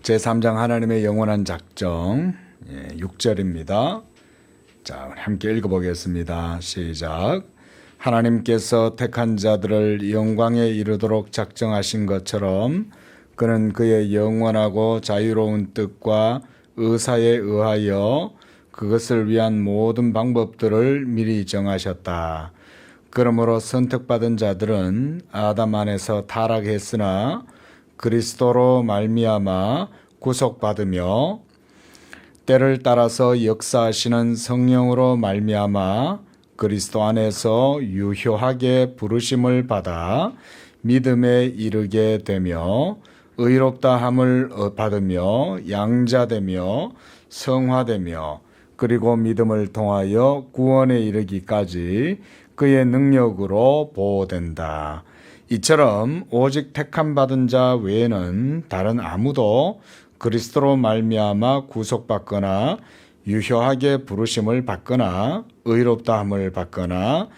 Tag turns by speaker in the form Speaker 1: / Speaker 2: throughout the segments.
Speaker 1: 제3장 하나님의 영원한 작정 6절입니다. 자, 우리 함께 읽어보겠습니다. 시작. 하나님께서 택한 자들을 영광에 이르도록 작정하신 것처럼 그는 그의 영원하고 자유로운 뜻과 의사에 의하여 그것을 위한 모든 방법들을 미리 정하셨다. 그러므로 선택받은 자들은 아담 안에서 타락했으나 그리스도로 말미암아 구속받으며 때를 따라서 역사하시는 성령으로 말미암아 그리스도 안에서 유효하게 부르심을 받아 믿음에 이르게 되며 의롭다함을 받으며 양자되며 성화되며 그리고 믿음을 통하여 구원에 이르기까지 그의 능력으로 보호된다. 이처럼 오직 택함 받은 자 외에는 다른 아무도 그리스도로 말미암아 구속받거나 유효하게 부르심을 받거나 의롭다함을 받거나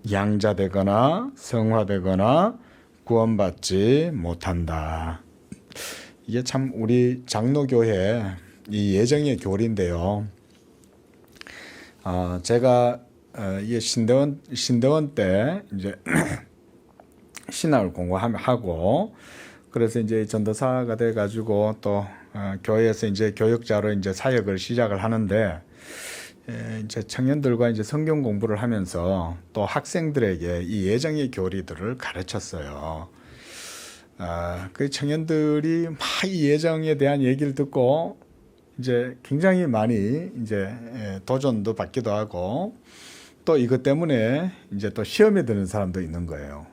Speaker 1: 양자되거나 성화되거나 구원받지 못한다. 이게 참 우리 장로교회 이 예정의 교리인데요. 제가 이게 신대원 때 이제 신학을 공부하고 그래서 이제 전도사가 돼 가지고 또 교회에서 이제 교역자로 이제 사역을 시작을 하는데 이제 청년들과 이제 성경 공부를 하면서 또 학생들에게 이 예정의 교리들을 가르쳤어요. 그 청년들이 막 이 예정에 대한 얘기를 듣고 이제 굉장히 많이 이제 도전도 받기도 하고 또 이것 때문에 이제 또 시험에 드는 사람도 있는 거예요.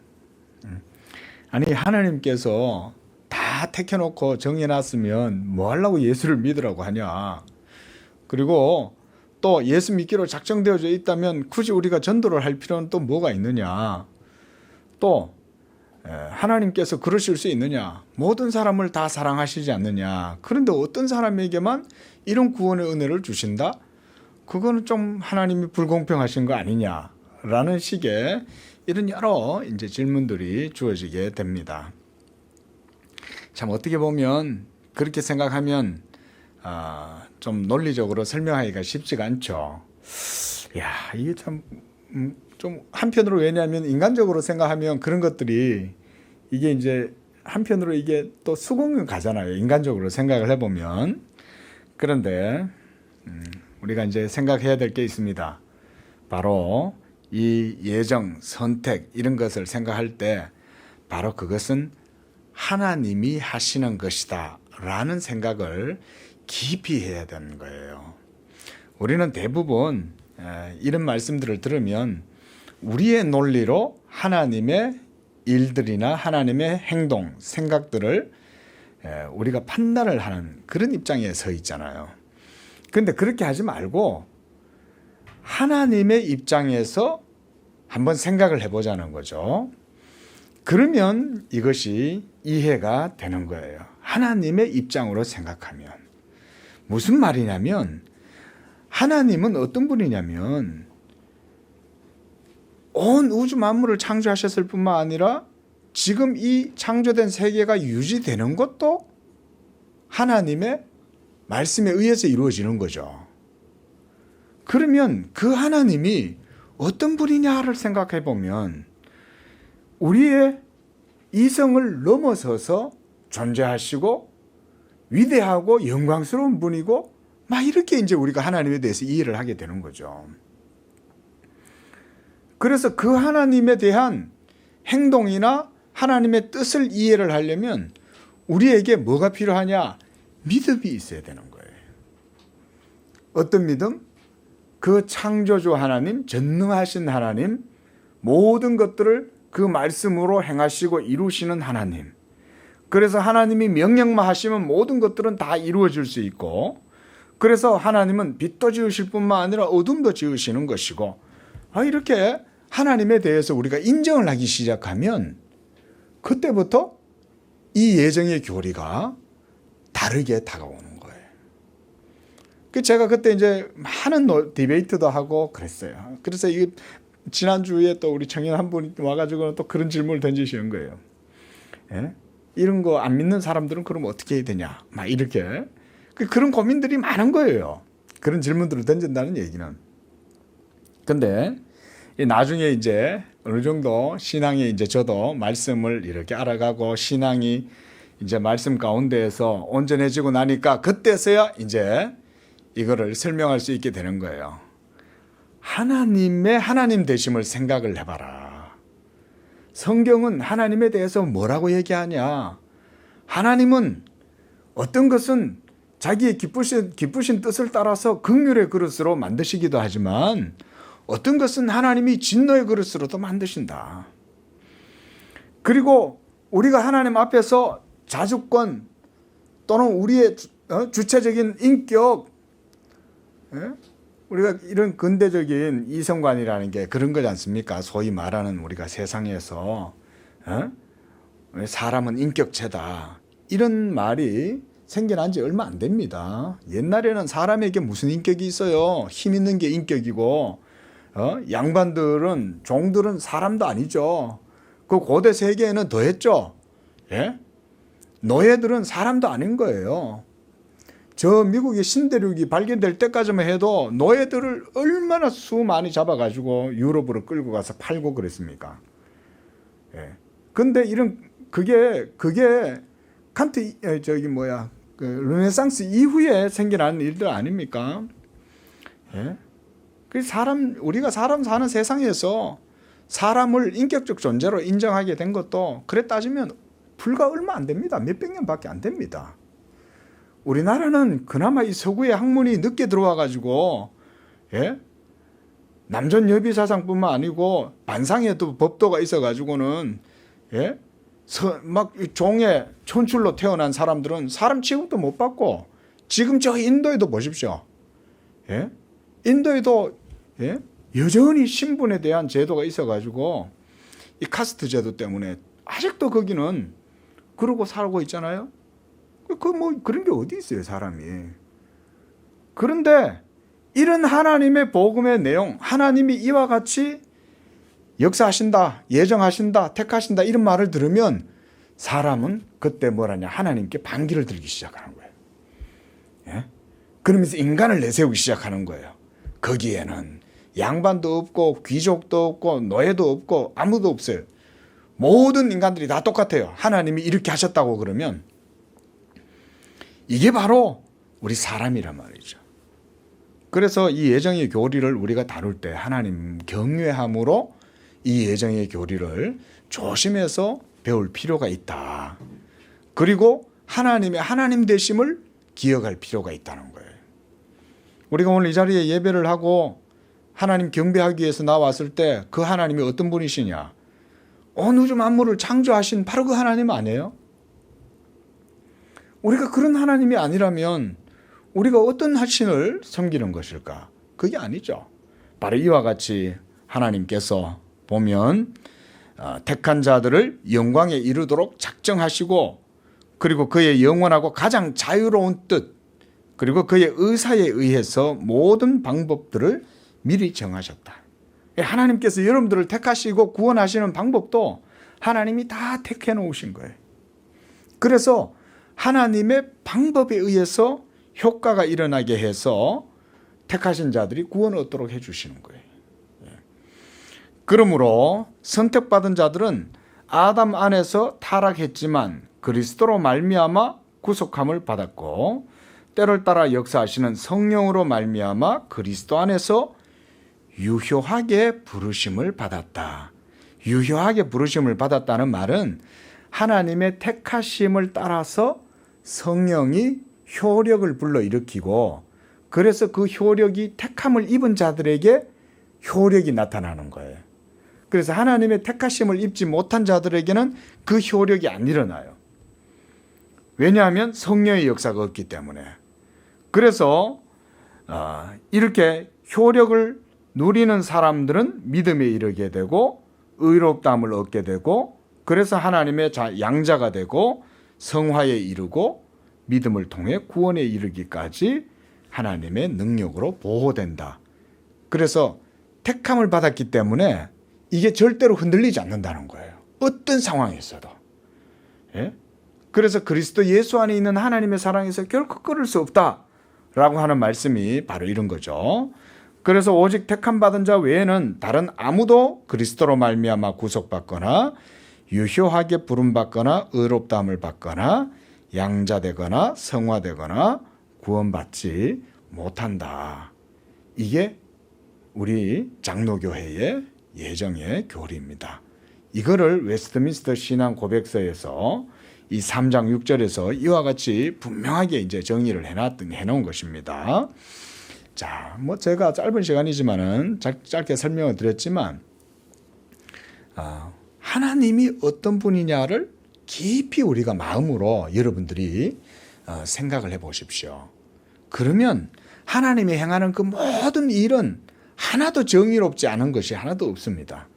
Speaker 1: 아니 하나님께서 다 택해놓고 정해놨으면 뭐 하려고 예수를 믿으라고 하냐. 그리고 또 예수 믿기로 작정되어져 있다면 굳이 우리가 전도를 할 필요는 또 뭐가 있느냐. 또 하나님께서 그러실 수 있느냐. 모든 사람을 다 사랑하시지 않느냐. 그런데 어떤 사람에게만 이런 구원의 은혜를 주신다? 그거는 좀 하나님이 불공평하신 거 아니냐라는 식의 이런 여러 이제 질문들이 주어지게 됩니다. 참 어떻게 보면 그렇게 생각하면 좀 논리적으로 설명하기가 쉽지가 않죠. 야, 이게 참 좀 한편으로 왜냐하면 인간적으로 생각하면 그런 것들이 이게 이제 한편으로 이게 또 수긍은 가잖아요. 인간적으로 생각을 해보면. 그런데 우리가 이제 생각해야 될 게 있습니다. 바로 이 예정, 선택 이런 것을 생각할 때 바로 그것은 하나님이 하시는 것이다 라는 생각을 깊이 해야 되는 거예요. 우리는 대부분 이런 말씀들을 들으면 우리의 논리로 하나님의 일들이나 하나님의 행동, 생각들을 우리가 판단을 하는 그런 입장에 서 있잖아요. 그런데 그렇게 하지 말고 하나님의 입장에서 한번 생각을 해보자는 거죠. 그러면 이것이 이해가 되는 거예요. 하나님의 입장으로 생각하면. 무슨 말이냐면 하나님은 어떤 분이냐면 온 우주 만물을 창조하셨을 뿐만 아니라 지금 이 창조된 세계가 유지되는 것도 하나님의 말씀에 의해서 이루어지는 거죠. 그러면 그 하나님이 어떤 분이냐를 생각해 보면 우리의 이성을 넘어서서 존재하시고 위대하고 영광스러운 분이고 막 이렇게 이제 우리가 하나님에 대해서 이해를 하게 되는 거죠. 그래서 그 하나님에 대한 행동이나 하나님의 뜻을 이해를 하려면 우리에게 뭐가 필요하냐? 믿음이 있어야 되는 거예요. 어떤 믿음? 그 창조주 하나님, 전능하신 하나님, 모든 것들을 그 말씀으로 행하시고 이루시는 하나님. 그래서 하나님이 명령만 하시면 모든 것들은 다 이루어질 수 있고, 그래서 하나님은 빛도 지으실 뿐만 아니라 어둠도 지으시는 것이고, 이렇게 하나님에 대해서 우리가 인정을 하기 시작하면 그때부터 이 예정의 교리가 다르게 다가오는 거예요. 제가 그때 이제 많은 디베이트도 하고 그랬어요. 그래서 이 지난주에 또 우리 청년 한 분이 와가지고 또 그런 질문을 던지시는 거예요. 예? 이런 거 안 믿는 사람들은 그럼 어떻게 해야 되냐? 막 이렇게 그런 고민들이 많은 거예요. 그런 질문들을 던진다는 얘기는. 근데 나중에 이제 어느 정도 신앙이 이제 저도 말씀을 이렇게 알아가고 신앙이 이제 말씀 가운데에서 온전해지고 나니까 그때서야 이제 이거를 설명할 수 있게 되는 거예요. 하나님의 하나님 되심을 생각을 해봐라. 성경은 하나님에 대해서 뭐라고 얘기하냐? 하나님은 어떤 것은 자기의 기쁘신 뜻을 따라서 긍휼의 그릇으로 만드시기도 하지만 어떤 것은 하나님이 진노의 그릇으로도 만드신다. 그리고 우리가 하나님 앞에서 자주권 또는 우리의 주체적인 인격, 우리가 이런 근대적인 이성관이라는 게 그런 거지 않습니까? 소위 말하는 우리가 세상에서 사람은 인격체다. 이런 말이 생겨난 지 얼마 안 됩니다. 옛날에는 사람에게 무슨 인격이 있어요? 힘 있는 게 인격이고 양반들은 종들은 사람도 아니죠. 그 고대 세계에는 더했죠. 예? 노예들은 사람도 아닌 거예요. 저 미국의 신대륙이 발견될 때까지만 해도 노예들을 얼마나 수 많이 잡아가지고 유럽으로 끌고 가서 팔고 그랬습니까? 예. 근데 그게 칸트 그 르네상스 이후에 생겨난 일들 아닙니까? 예? 우리가 사람 사는 세상에서 사람을 인격적 존재로 인정하게 된 것도 그래 따지면 불과 얼마 안 됩니다. 몇백 년밖에 안 됩니다. 우리나라는 그나마 이 서구의 학문이 늦게 들어와가지고 남존여비 사상뿐만 아니고 반상에도 법도가 있어가지고는 막 종의 촌출로 태어난 사람들은 사람 취급도 못 받고 지금 저 인도에도 보십시오. 인도에도 여전히 신분에 대한 제도가 있어가지고 이 카스트 제도 때문에 아직도 거기는 그러고 살고 있잖아요. 그런 게 어디 있어요, 사람이. 그런데 이런 하나님의 복음의 내용, 하나님이 이와 같이 역사하신다, 예정하신다, 택하신다 이런 말을 들으면 사람은 그때 뭐라냐 하나님께 반기를 들기 시작하는 거예요. 그러면서 인간을 내세우기 시작하는 거예요. 거기에는 양반도 없고 귀족도 없고 노예도 없고 아무도 없어요. 모든 인간들이 다 똑같아요. 하나님이 이렇게 하셨다고 그러면 이게 바로 우리 사람이란 말이죠. 그래서 이 예정의 교리를 우리가 다룰 때 하나님 경외함으로 이 예정의 교리를 조심해서 배울 필요가 있다. 그리고 하나님의 하나님 되심을 기억할 필요가 있다는 거예요. 우리가 오늘 이 자리에 예배를 하고 하나님 경배하기 위해서 나왔을 때 그 하나님이 어떤 분이시냐? 온 우주 만물을 창조하신 바로 그 하나님 아니에요? 우리가 그런 하나님이 아니라면 우리가 어떤 하신을 섬기는 것일까? 그게 아니죠. 바로 이와 같이 하나님께서 보면 택한 자들을 영광에 이르도록 작정하시고 그리고 그의 영원하고 가장 자유로운 뜻 그리고 그의 의사에 의해서 모든 방법들을 미리 정하셨다. 하나님께서 여러분들을 택하시고 구원하시는 방법도 하나님이 다 택해 놓으신 거예요. 그래서 하나님의 방법에 의해서 효과가 일어나게 해서 택하신 자들이 구원을 얻도록 해주시는 거예요. 그러므로 선택받은 자들은 아담 안에서 타락했지만 그리스도로 말미암아 구속함을 받았고 때를 따라 역사하시는 성령으로 말미암아 그리스도 안에서 유효하게 부르심을 받았다. 유효하게 부르심을 받았다는 말은 하나님의 택하심을 따라서 성령이 효력을 불러일으키고 그래서 그 효력이 택함을 입은 자들에게 효력이 나타나는 거예요. 그래서 하나님의 택하심을 입지 못한 자들에게는 그 효력이 안 일어나요. 왜냐하면 성령의 역사가 없기 때문에. 그래서 이렇게 효력을 누리는 사람들은 믿음에 이르게 되고 의롭다함을 얻게 되고 그래서 하나님의 양자가 되고 성화에 이르고 믿음을 통해 구원에 이르기까지 하나님의 능력으로 보호된다. 그래서 택함을 받았기 때문에 이게 절대로 흔들리지 않는다는 거예요. 어떤 상황에서도. 그래서 그리스도 예수 안에 있는 하나님의 사랑에서 결코 끊을 수 없다라고 하는 말씀이 바로 이런 거죠. 그래서 오직 택함 받은 자 외에는 다른 아무도 그리스도로 말미암아 구속받거나 유효하게 부름받거나 의롭다함을 받거나 양자되거나 성화되거나 구원받지 못한다. 이게 우리 장로교회의 예정의 교리입니다. 이거를 웨스트민스터 신앙 고백서에서 이 3장 6절에서 이와 같이 분명하게 이제 정의를 해놓은 것입니다. 자, 뭐 제가 짧은 시간이지만은 짧게 설명을 드렸지만, 하나님이 어떤 분이냐를 깊이 우리가 마음으로 여러분들이 생각을 해 보십시오. 그러면 하나님이 행하는 그 모든 일은 하나도 정의롭지 않은 것이 하나도 없습니다.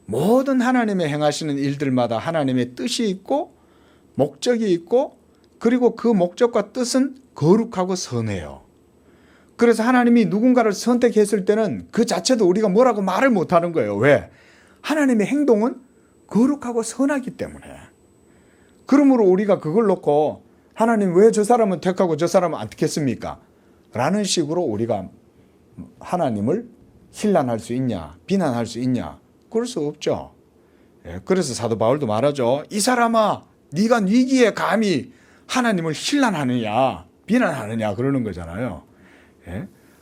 Speaker 1: 모든 하나님의 행하시는 일들마다 하나님의 뜻이 있고 목적이 있고, 그리고 그 목적과 뜻은 거룩하고 선해요. 그래서 하나님이 누군가를 선택했을 때는 그 자체도 우리가 뭐라고 말을 못하는 거예요. 왜? 하나님의 행동은 거룩하고 선하기 때문에. 그러므로 우리가 그걸 놓고 하나님 왜 저 사람은 택하고 저 사람은 안 택했습니까? 라는 식으로 우리가 하나님을 힐난할 수 있냐, 비난할 수 있냐? 그럴 수 없죠. 그래서 사도 바울도 말하죠. 이 사람아, 네가 위기에 감히 하나님을 힐난하느냐, 비난하느냐 그러는 거잖아요.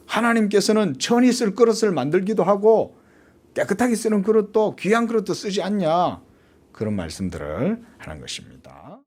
Speaker 1: 하나님께서는 천이 쓸 그릇을 만들기도 하고 깨끗하게 쓰는 그릇도 귀한 그릇도 쓰지 않냐, 그런 말씀들을 하는 것입니다.